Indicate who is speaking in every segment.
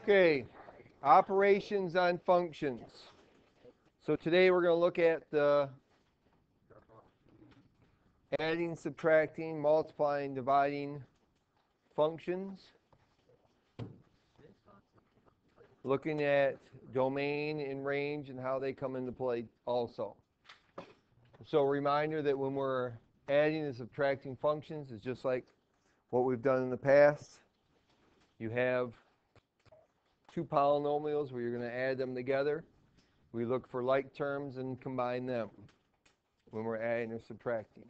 Speaker 1: Okay, operations on functions. So today we're going to look at the adding, subtracting, multiplying, dividing functions. Looking at domain and range and how they come into play also. So a reminder that when we're adding and subtracting functions, it's just like what we've done in the past. You have two polynomials where you're going to add them together. We look for like terms and combine them when we're adding or subtracting.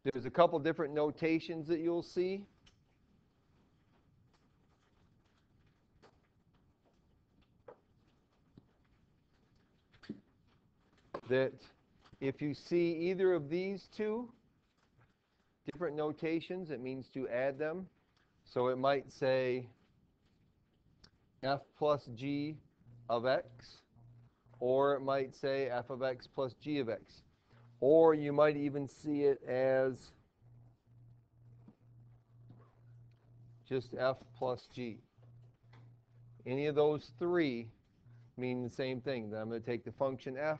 Speaker 1: There's a couple different notations that you'll see. That if you see either of these two different notations, it means to add them. So it might say f plus g of x, or it might say f of x plus g of x. Or you might even see it as just f plus g. Any of those three mean the same thing. Then I'm going to take the function f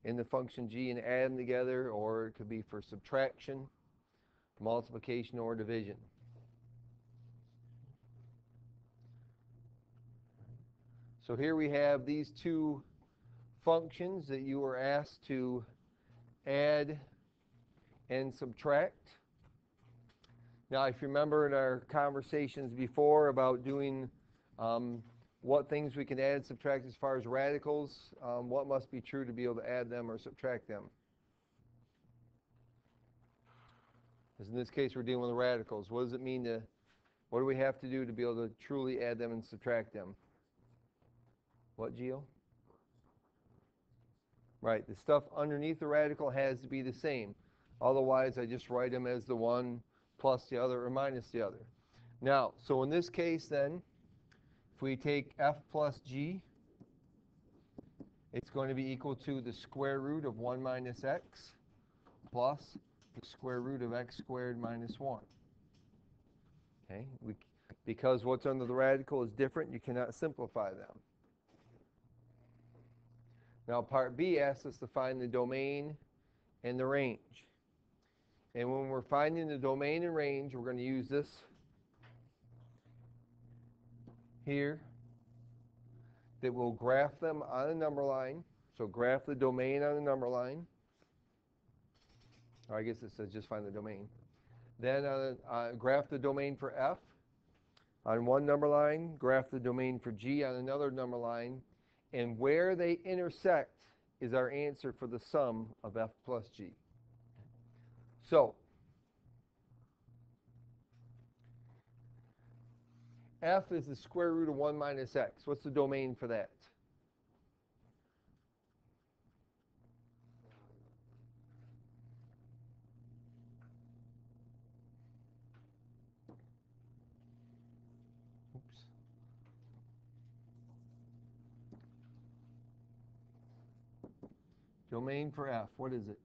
Speaker 1: and the function g and add them together, or it could be for subtraction, multiplication, or division. So here we have these two functions that you were asked to add and subtract. Now, if you remember in our conversations before about doing what things we can add and subtract as far as radicals, what must be true to be able to add them or subtract them? Because in this case, we're dealing with radicals. What does it mean to, what do we have to do to be able to truly add them and subtract them? What, Gio? Right, the stuff underneath the radical has to be the same. Otherwise, I just write them as the one plus the other or minus the other. Now, so in this case then, if we take f plus g, it's going to be equal to the square root of 1 minus x plus the square root of x squared minus 1. Okay, because what's under the radical is different, you cannot simplify them. Now, part B asks us to find the domain and the range. And when we're finding the domain and range, we're going to use this here that will graph them on a number line. So graph the domain on a number line. Or I guess it says just find the domain. Then graph the domain for f on one number line, graph the domain for g on another number line, and where they intersect is our answer for the sum of f plus g. So, f is the square root of 1 minus x. What's the domain for that? Oops. Domain for f, what is it?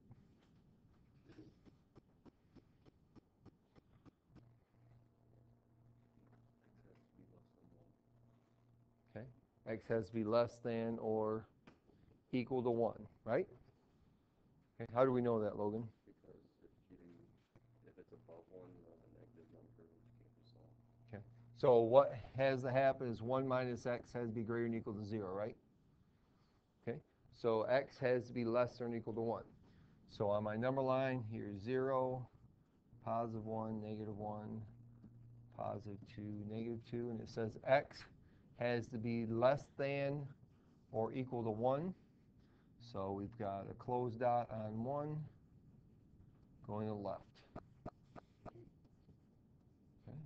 Speaker 1: Okay, x has to be less than or equal to 1, right? Okay, how do we know that, Logan?
Speaker 2: Because if it's above 1, a negative number, which can't be solved.
Speaker 1: Okay, so what has to happen is 1 minus x has to be greater than or equal to 0, right? Okay, so x has to be less than or equal to 1. So on my number line, here's 0, positive 1, negative 1, positive 2, negative 2, and it says x has to be less than or equal to 1. So we've got a closed dot on 1 going to the left. Okay.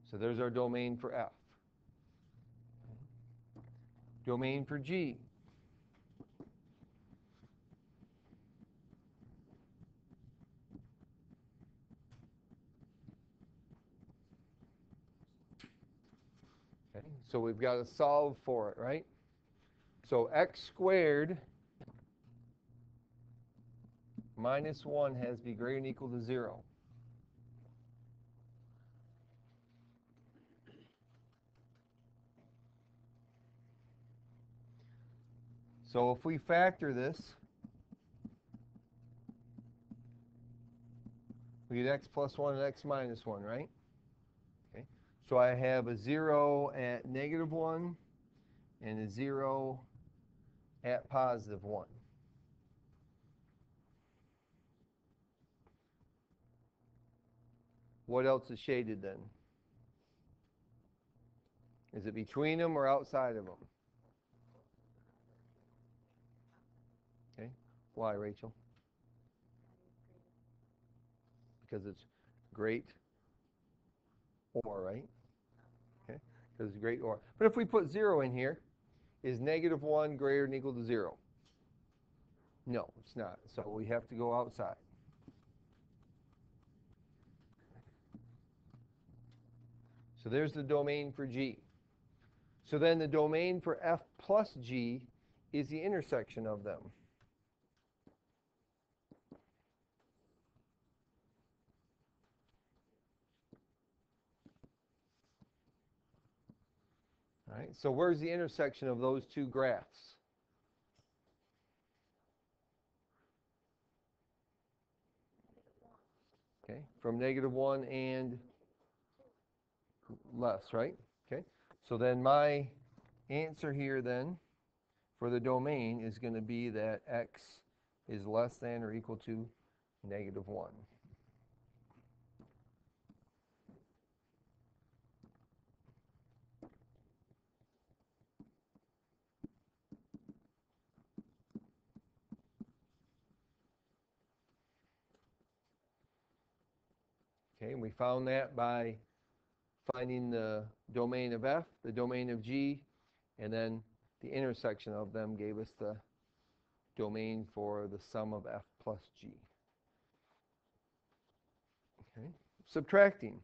Speaker 1: So there's our domain for f. Domain for g. Okay. So we've got to solve for it, right? So x squared minus 1 has to be greater than or equal to 0. So if we factor this, we get x plus 1 and x minus 1, right? Okay. So I have a 0 at negative 1 and a 0 at positive 1. What else is shaded then? Is it between them or outside of them? Okay. Why, Rachel? Because it's great or, right? Okay. Because it's great or. But if we put 0 in here, is negative 1 greater than or equal to 0? No, it's not. So we have to go outside. So there's the domain for G. So then the domain for F plus G is the intersection of them. All right, so where's the intersection of those two graphs? Okay, from negative 1 and less, right? Okay, so then my answer here then for the domain is going to be that x is less than or equal to negative 1. Okay, and we found that by finding the domain of F, the domain of G, and then the intersection of them gave us the domain for the sum of F plus G. Okay, subtracting.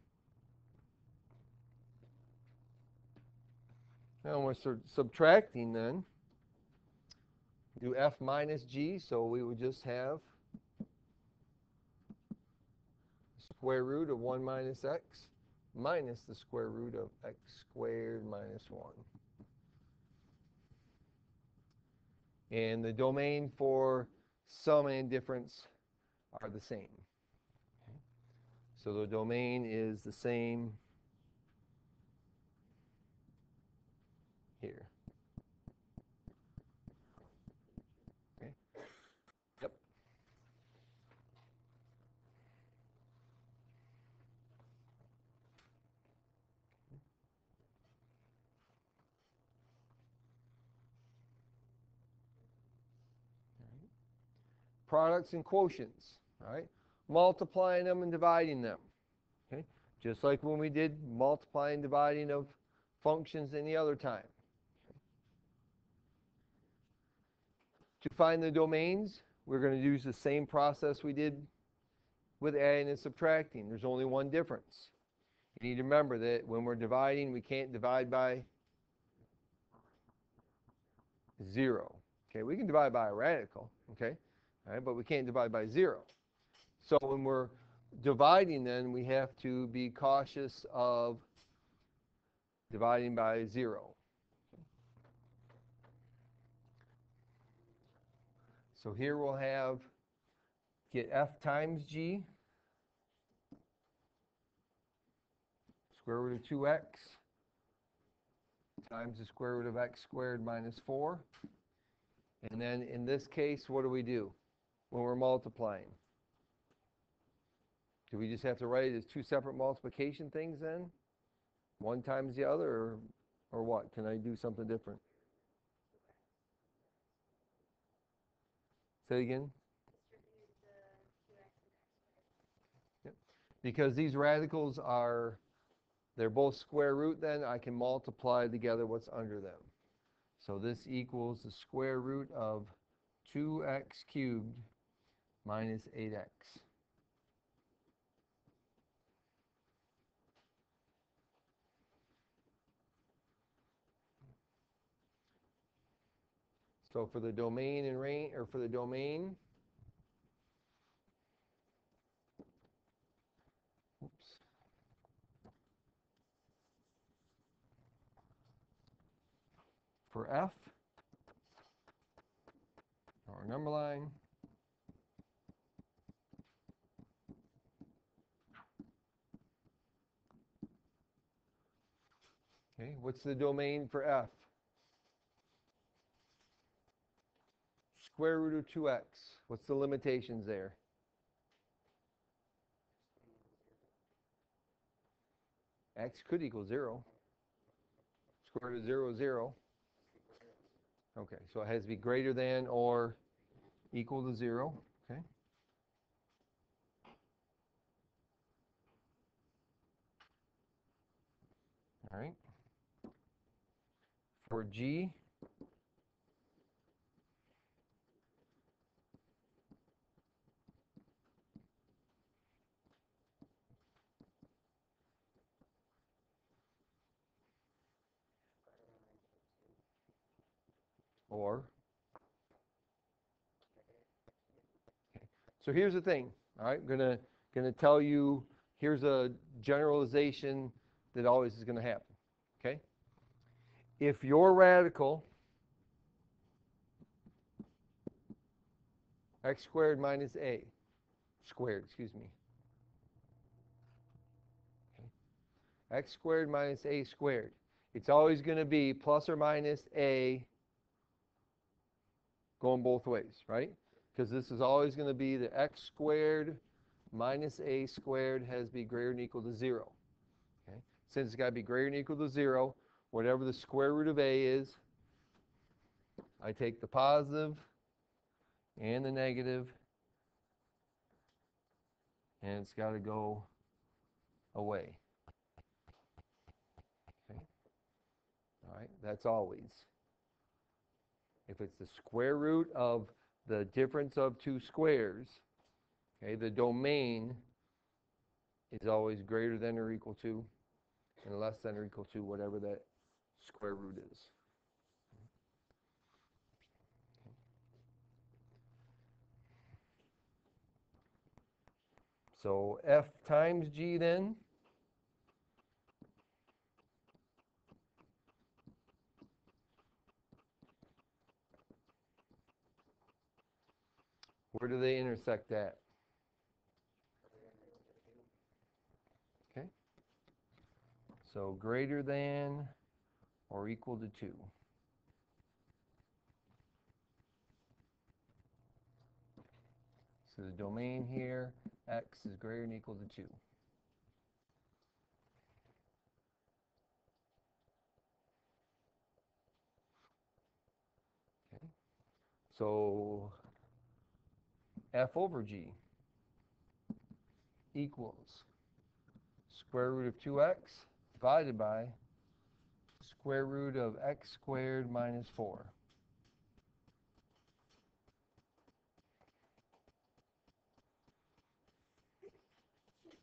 Speaker 1: Now we're subtracting then. Do F minus G, so we would just have square root of 1 minus x minus the square root of x squared minus 1. And the domain for sum and difference are the same. Okay. So the domain is the same here. Okay. Yep. Products and quotients, all right? Multiplying them and dividing them, okay? Just like when we did multiplying and dividing of functions any other time. To find the domains, we're going to use the same process we did with adding and subtracting. There's only one difference. You need to remember that when we're dividing, we can't divide by 0. Okay, we can divide by a radical, okay? All right, but we can't divide by 0. So when we're dividing, then we have to be cautious of dividing by 0. So here we'll have get F times G, square root of 2x times the square root of x squared minus 4. And then in this case, what do we do when we're multiplying? Do we just have to write it as two separate multiplication things then? One times the other, or what? Can I do something different? Say it again? Yep. Because these radicals are, they're both square root, then I can multiply together what's under them. So this equals the square root of 2x cubed minus 8x. So for the domain and range, or for the domain, oops, for F, our number line. Okay, what's the domain for f? Square root of 2x. What's the limitations there? X could equal 0. Square root of 0 is 0. Okay, so it has to be greater than or equal to 0. Okay. All right. For g, or, okay. So here's the thing. All right, gonna tell you, here's a generalization that always is going to happen. Okay. If your radical x squared minus a squared, excuse me, okay, x squared minus a squared, it's always going to be plus or minus a going both ways, right? Because this is always going to be the x squared minus a squared has to be greater than or equal to 0. Okay? Since it's got to be greater than or equal to 0, whatever the square root of a is, I take the positive and the negative, and it's got to go away. Okay? All right, that's always. If it's the square root of the difference of two squares, okay, the domain is always greater than or equal to and less than or equal to whatever that square root is. So f times g then where do they intersect at? Okay. So greater than or equal to 2. So the domain here, x is greater than or equal to 2. Okay. So f over g equals square root of 2x divided by square root of x squared minus 4.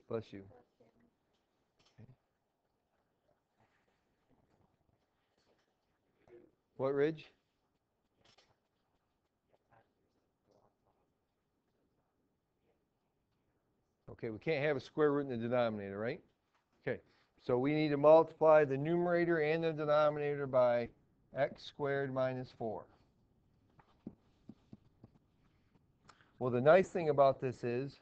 Speaker 1: Bless you. Okay. What, Ridge? Okay, we can't have a square root in the denominator, right? Okay, so we need to multiply the numerator and the denominator by x squared minus 4. Well, the nice thing about this is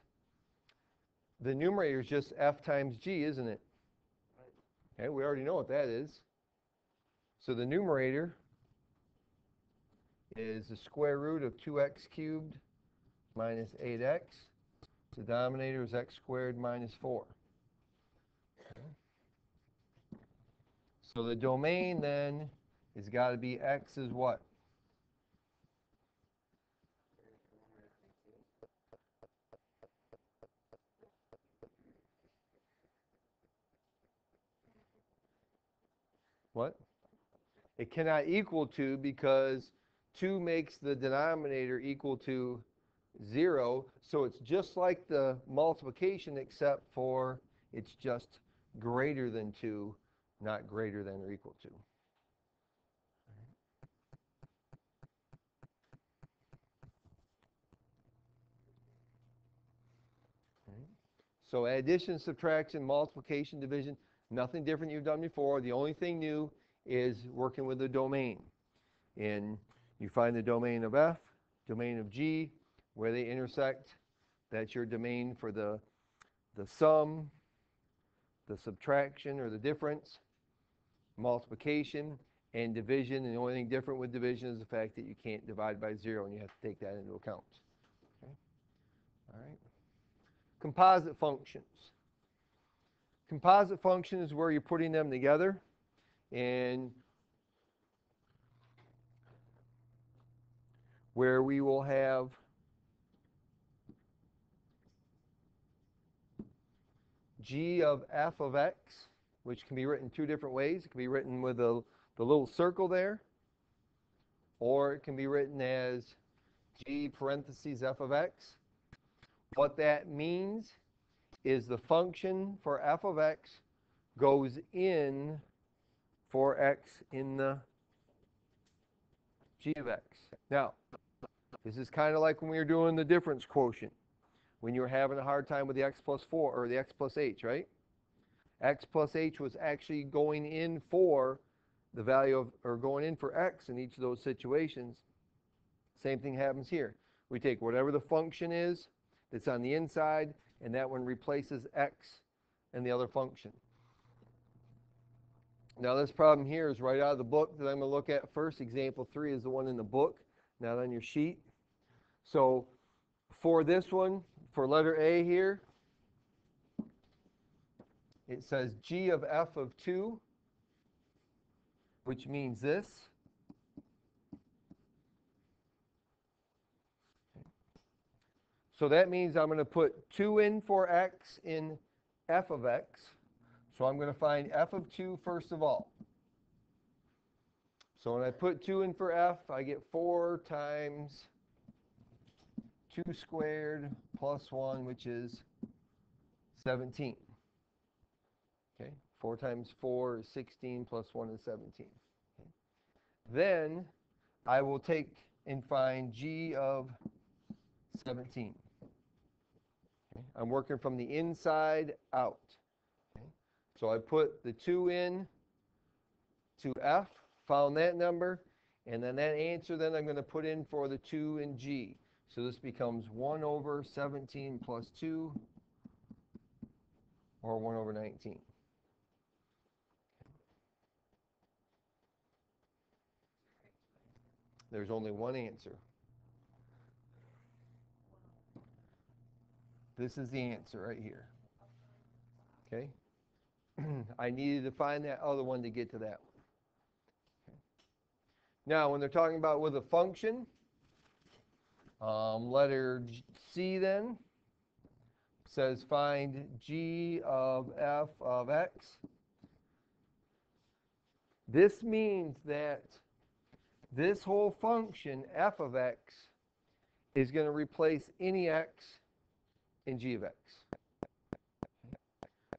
Speaker 1: the numerator is just f times g, isn't it? Okay, we already know what that is. So the numerator is the square root of 2x cubed minus 8x. The denominator is x squared minus 4. Okay. So the domain then has got to be x is what? What? It cannot equal 2 because 2 makes the denominator equal to 0. So it's just like the multiplication except for it's just greater than 2, not greater than or equal to. So addition, subtraction, multiplication, division, nothing different you've done before. The only thing new is working with the domain. And you find the domain of f, domain of G, where they intersect, that's your domain for the sum, the subtraction or the difference, multiplication, and division. And the only thing different with division is the fact that you can't divide by 0, and you have to take that into account. Okay? All right. Composite functions. Composite function is where you're putting them together, and where we will have g of f of x, which can be written two different ways. It can be written with the little circle there, or it can be written as g parentheses f of x. What that means is the function for f of x goes in for x in the g of x. Now, this is kind of like when we were doing the difference quotient, when you were having a hard time with the x plus 4, or the x plus h, right? X plus h was actually going in for the value of, or going in for x in each of those situations. Same thing happens here. We take whatever the function is that's on the inside, and that one replaces x and the other function. Now this problem here is right out of the book that I'm going to look at first. Example 3 is the one in the book, not on your sheet. So for this one, for letter A here, it says g of f of 2, which means this. So that means I'm going to put 2 in for x in f of x. So I'm going to find f of 2 first of all. So when I put 2 in for f, I get 4 times 2 squared plus 1, which is 17. Okay, 4 times 4 is 16, plus 1 is 17. Okay. Then I will take and find g of 17. Okay. I'm working from the inside out. Okay. So I put the 2 in to f, found that number, and then that answer then I'm going to put in for the 2 in g. So this becomes 1 over 17 plus 2, or 1 over 19. There's only one answer. This is the answer right here. Okay? I needed to find that other one to get to that one. Okay. Now, when they're talking about with a function, letter C then says find g of f of x. This means that this whole function, f of x, is going to replace any x in g of x.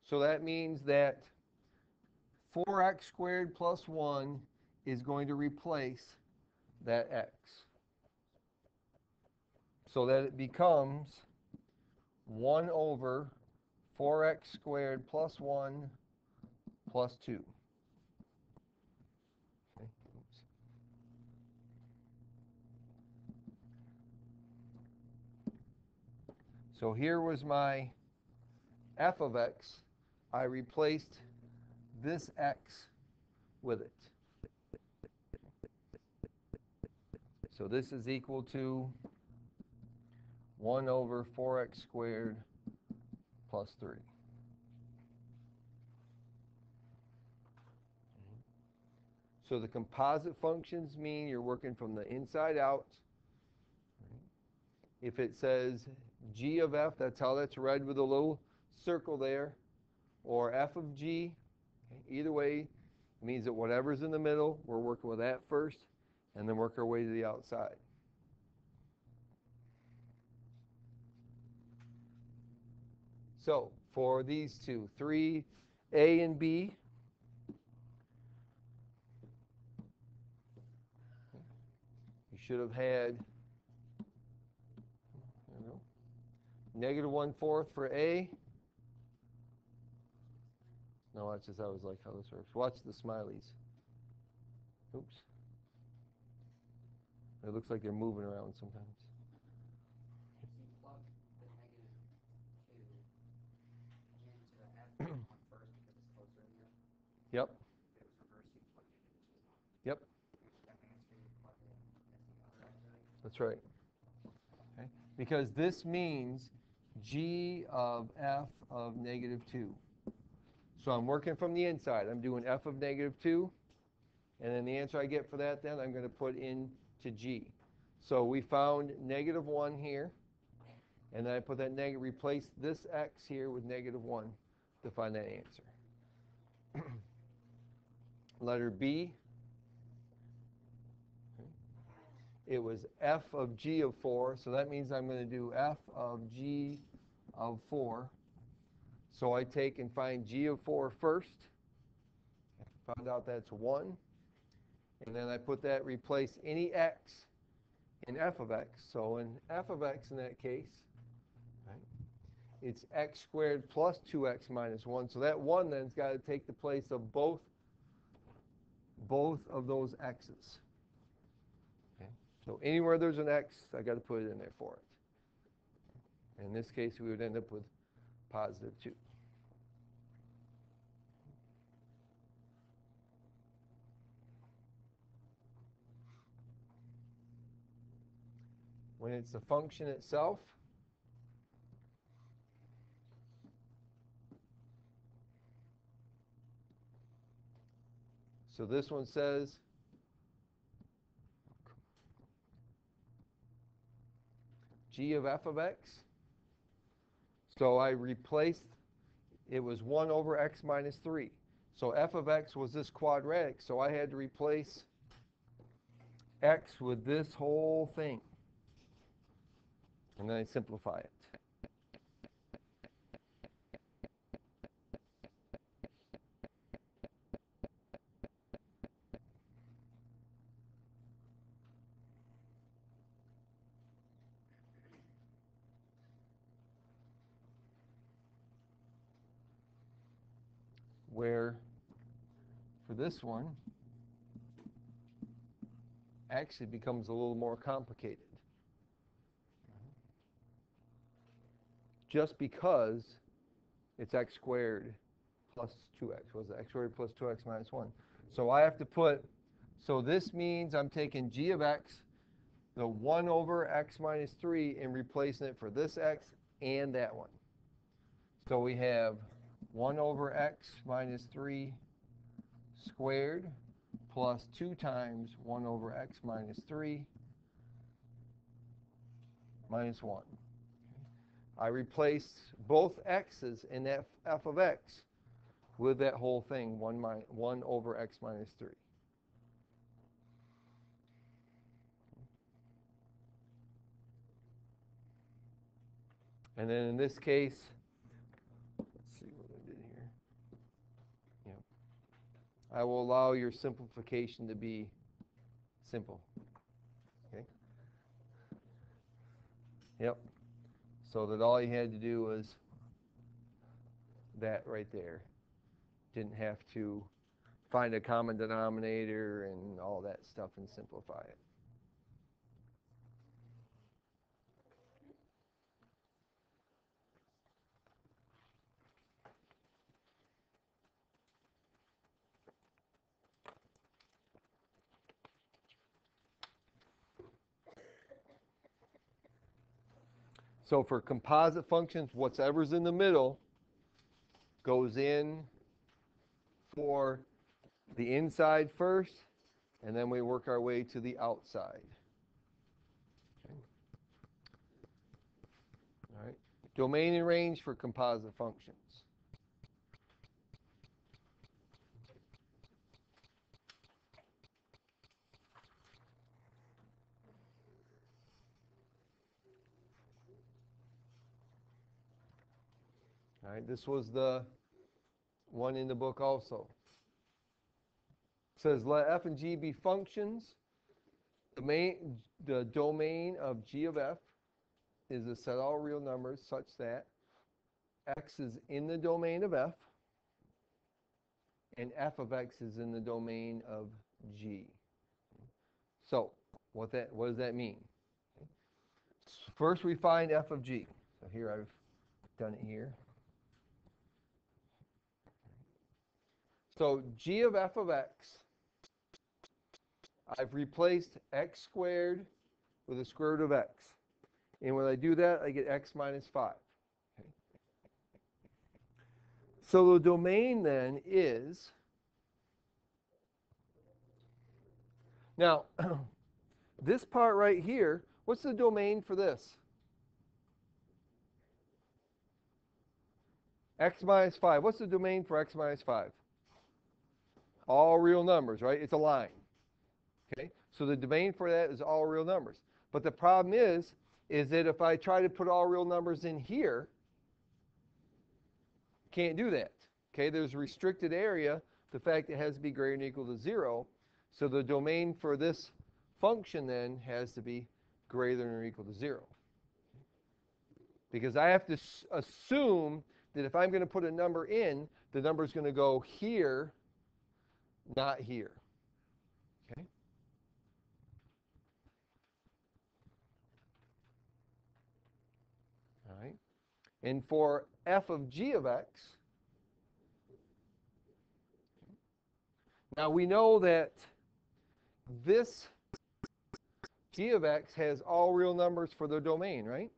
Speaker 1: So that means that 4x squared plus 1 is going to replace that x. So that it becomes 1 over 4x squared plus 1 plus 2. Okay. So here was my f of x. I replaced this x with it. So this is equal to 1 over 4x squared plus 3. So the composite functions mean you're working from the inside out. If it says g of f, that's how that's read with a little circle there, or f of g. Okay, either way, it means that whatever's in the middle, we're working with that first, and then work our way to the outside. So for these two, 3, A and B, you should have had negative 1/4 for A. No, watch this. I was like how this works. Watch the smileys. Oops. It looks like they're moving around sometimes.
Speaker 3: If you plug the negative 2 into the f of 1 first because it's closer to the f,
Speaker 1: Yep,
Speaker 3: if it was reversed, you plug it into
Speaker 1: yep,
Speaker 3: that answer, you plug it in as the other x, right?
Speaker 1: that's right. Okay. Because this means g of f of negative 2. So I'm working from the inside. I'm doing f of negative 2, and then the answer I get for that, then I'm going to put into g. So we found negative 1 here, and then I put that negative, replace this x here with negative 1 to find that answer. Letter B, it was f of g of 4, so that means I'm going to do f of g of 4. So I take and find g of 4 first. Found out that's 1. And then I put that, replace any x in f of x. So in f of x in that case, right, it's x squared plus 2x minus 1. So that 1 then's got to take the place of both of those x's. Okay. So anywhere there's an x, I got to put it in there for it. In this case, we would end up with positive 2. When it's a function itself, so this one says g of f of x. So I replaced, it was 1 over x minus 3. So f of x was this quadratic, so I had to replace x with this whole thing. And then I simplify it. Where for this one, actually becomes a little more complicated. Just because it's x squared plus 2x. Was it x squared plus 2x minus 1? So I have to put, so this means I'm taking g of x, the 1 over x minus 3, and replacing it for this x and that one. So we have 1 over x minus 3 squared plus 2 times 1 over x minus 3 minus 1. I replace both x's in that f of x with that whole thing, 1 over x minus 3. And then in this case, let's see what I did here. Yep. I will allow your simplification to be simple. Okay. Yep. So that all you had to do was that right there. Didn't have to find a common denominator and all that stuff and simplify it. So for composite functions, whatever's in the middle goes in for the inside first, and then we work our way to the outside. Okay. All right. Domain and range for composite functions. All right, this was the one in the book also. It says let f and g be functions. The domain of g of f is a set of all real numbers such that x is in the domain of f and f of x is in the domain of g. So what does that mean? First we find f of g. So here I've done it here. So g of f of x, I've replaced x squared with the square root of x. And when I do that, I get x minus 5. Okay. So the domain then is, now, this part right here, what's the domain for this? X minus 5. What's the domain for x minus 5? All real numbers, right? It's a line. Okay? So the domain for that is all real numbers. But the problem is that if I try to put all real numbers in here, can't do that. Okay? There's a restricted area, the fact it has to be greater than or equal to 0. So the domain for this function then has to be greater than or equal to 0. Because I have to assume that if I'm going to put a number in, the number is going to go here, not here. Okay? All right. And for f of g of x, now we know that this g of x has all real numbers for the domain, right?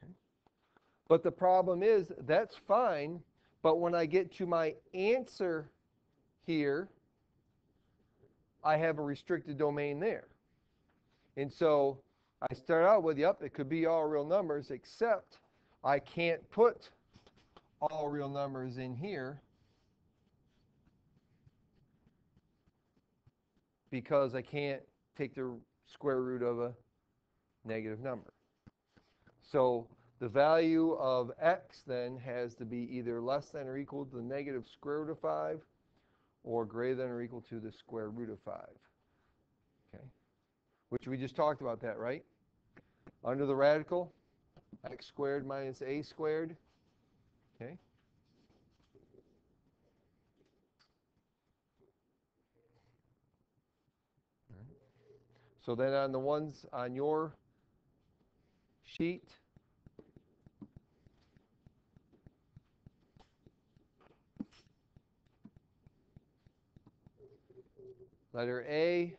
Speaker 1: Okay. But the problem is, that's fine, but when I get to my answer here, I have a restricted domain there. And so I start out with, yep, it could be all real numbers, except I can't put all real numbers in here because I can't take the square root of a negative number. So the value of x then has to be either less than or equal to the negative square root of 5 or greater than or equal to the square root of 5. Okay? Which we just talked about that, right? Under the radical, x squared minus a squared. Okay? So then on the ones on your sheet, letter A,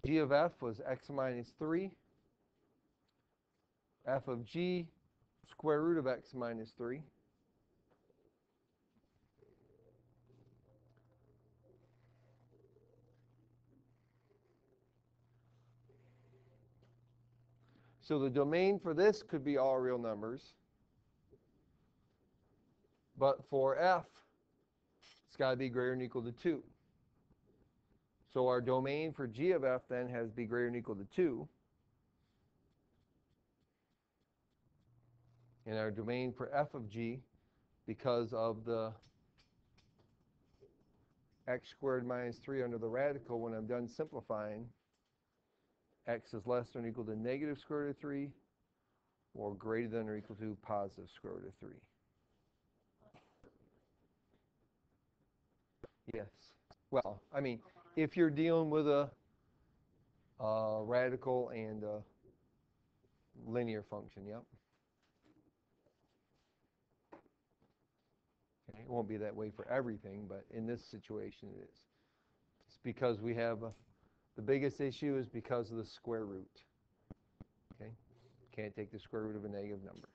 Speaker 1: g of f was x minus 3. F of g, square root of x minus 3. So the domain for this could be all real numbers. But for f, it's got to be greater than or equal to 2. So our domain for g of f then has to be greater than or equal to 2. And our domain for f of g, because of the x squared minus 3 under the radical, when I'm done simplifying, x is less than or equal to negative square root of 3 or greater than or equal to positive square root of 3. Yes. Well, I mean, if you're dealing with a radical and a linear function, yep. Okay. It won't be that way for everything, but in this situation it is. It's because we have the biggest issue is because of the square root. Okay? Can't take the square root of a negative number.